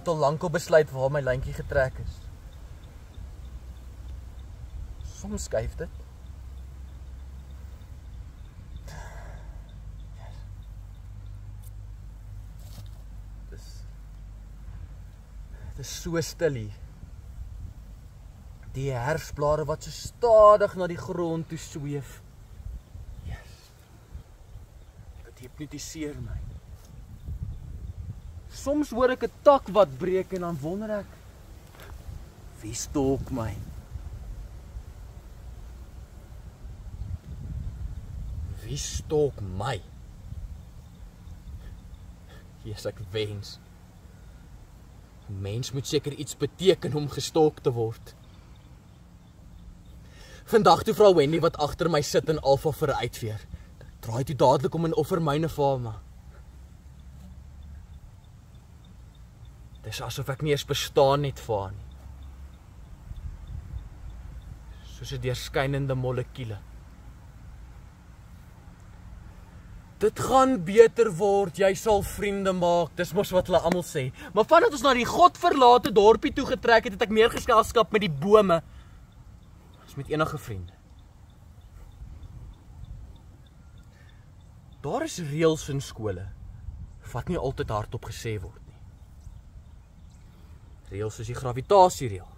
het al lank al besluit waar my lyntjie getrek is. Soms skuif dit. Dit is so stil hier. Die herfsblare wat so stadig na die grond toe sweef. Yes. Dit hypnotiseer my. Soms hoor ek 'n tak wat breek en dan wonder ek, wie stalk my? Wie stalk my? Jesus, ek wens. 'n Mens moet seker iets beteken om gestalk te word. Vandag toe vrou Wendy wat agter my sit in Alpha vir 'n uitveer. Draai toe dadelik om en offer myne Fama. Dis asof ek nie eens bestaan net vir haar nie. Soos 'n deurskynende molekule. Dit gaan beter word, jy sal vriende maak, dis mos wat hulle almal sê. Maar vandat ons na die godverlate dorpie toe getrek het, het ek meer geselskap met die bome as met enige vriende. Daar is reëls in skole wat nie altyd hardop gesê word nie. Reëls soos die gravitasiereël.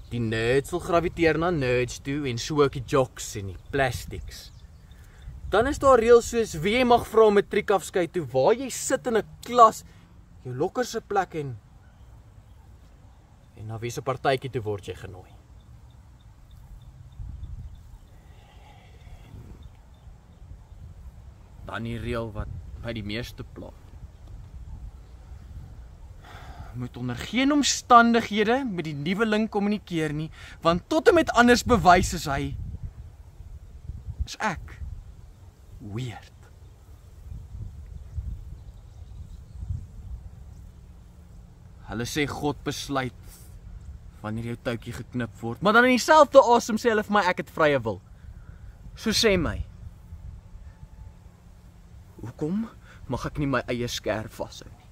Die nerds sal graviteer na nerds toe en so ook die jocks en die plastics. Dan is daar reëls soos wie jy mag vra om matriek afskei toe, waar jy sit in 'n klas, jou lokker se plek en na wie se partytjie toe word jy genooi. Dan die reël wat my die meeste pla. Moet onder geen omstandighede met die nuweling kommunikeer nie, want tot en met anders bewys is hy, is ek weird. Hulle sê God besluit wanneer jou touwtjie geknip word, maar dan in dieselfde asem sê hulle vir my ek het vrye wil. So sê my, hoekom mag ek nie my eie skerp vashou nie?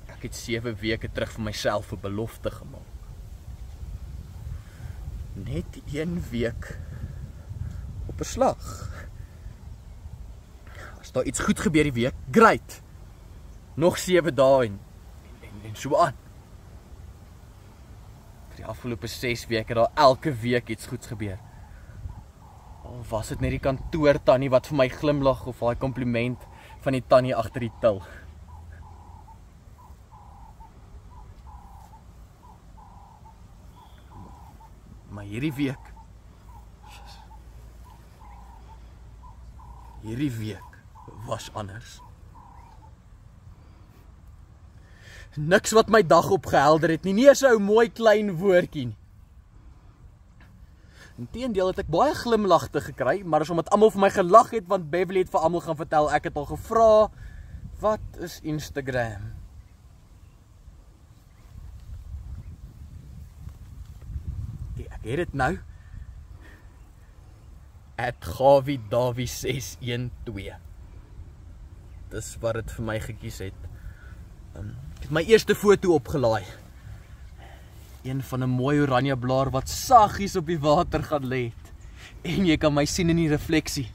Ek het 7 weke terug vir myself 'n belofte gemaak. Net 1 week op 'n slag. As daar iets goed gebeur die week, great. Nog 7 dae en so aan. Vir die afgelope 6 weke daar elke week iets goeds gebeur. Al was dit net die kantoor tannie wat vir my glimlag of daai kompliment van die tannie agter die til. Maar hierdie week was anders. Niks wat my dag opgehelder het nie, nie eens 'n ou mooi klein woordjie nie. Inteendeel het ek baie glimlagte gekry, maar is omdat almal vir my gelag het, want Beverly het vir almal gaan vertel, ek het al gevra, wat is Instagram? Ek het dit nou. @GaviDavi612. Dis wat dit vir my gekies het. Ek het my eerste foto opgelaai. Een van 'n mooi oranje blaar wat saggies op die water gaan lê. En jy kan my sien in die refleksie.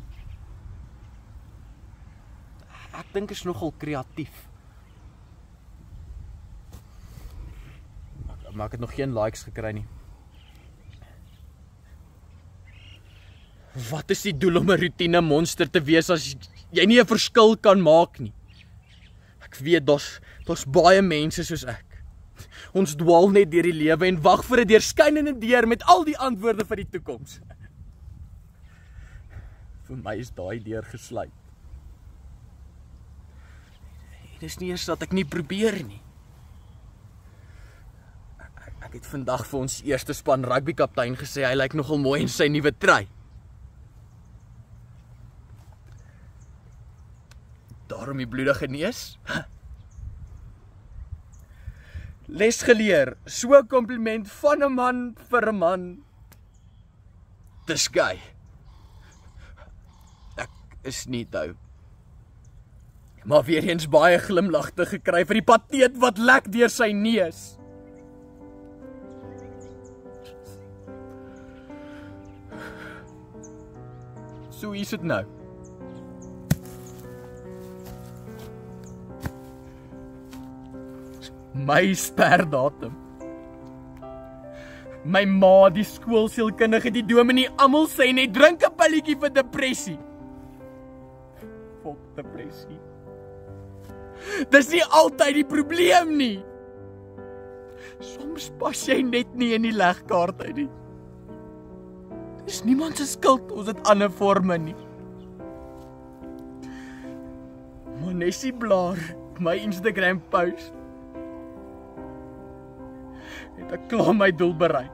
Ek dink is nogal kreatief. Maar ek het nog geen likes gekry nie. Wat is die doel om 'n routine monster te wees as jy nie 'n verskil kan maak nie? Ek weet daar's baie mense soos ek. Ons dwaal net deur die lewe en wag vir 'n deurskynende deur met al die antwoorde vir die toekoms. Vir my is daai deur gesluit. Dit is nie eers dat ek nie probeer nie. Ek het vandag vir ons eerste span rugbykaptein gesê hy lyk nogal mooi in sy nuwe trui. Daarom die bloedige neus. Les geleer, so 'n kompliment van 'n man vir 'n man. Dis gay. is nie hou. Maar weer eens baie glimlagte gekry vir die pateet wat lek deur sy neus. So is dit nou. My sperdatum. My ma, die skoolsielkundige, die dominee, almal sê net drink 'n pilletjie vir depressie. Fok depressie. Dis nie altyd die probleem nie. Soms pas jy net nie in die legkaart uit nie. Dis niemand se skuld ons het ander forme nie. Maar Nessie Blaar, my Instagram post, het ek klaar my doel bereik.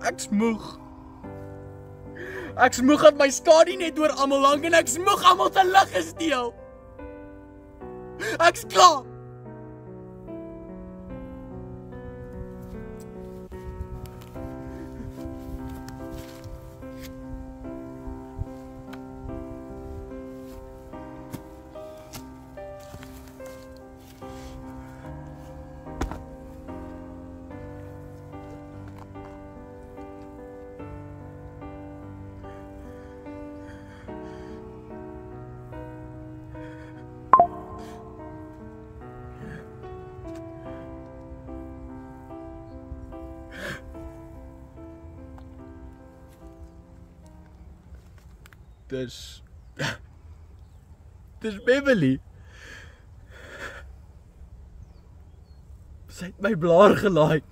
Ek's moeg. Ek's moeg dat my skadu net oor almal hang en ek's moeg almal se lig gesteel. Ek's klaar. Dis Beverly. Sy het my blaar gelaai.